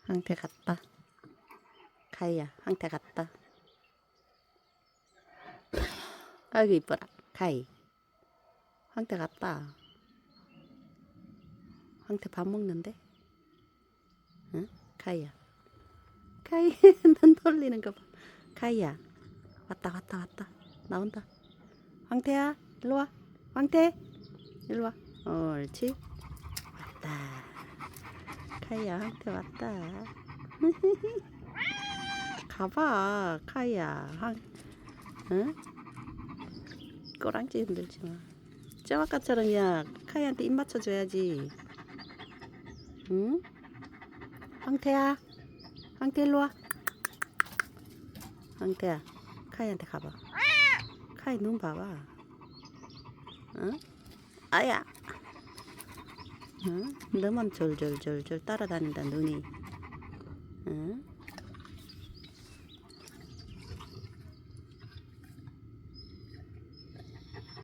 황태 갔다. 가희야, 황태 갔다. 아이고 이뻐라. 가희. 황태 갔다. 황태 밥 먹는데? 응? 가희야. 가희, 눈 돌리는 거 봐. 가희야. 왔다. 나온다. 황태야, 일로 와. 황태, 일로 와. 옳지. 왔다. 가희야, 황태 왔다. 가봐, 가희야. 응? 꼬랑지 흔들지 마. 좀 아까처럼 야, 카이한테 입 맞춰줘야지. 응? 황태야, 황태 일로 와. 황태야, 카이한테 가봐. 카이 눈 봐봐. 응? 아야. 응? 너만 졸졸졸졸 따라다닌다 눈이. 응?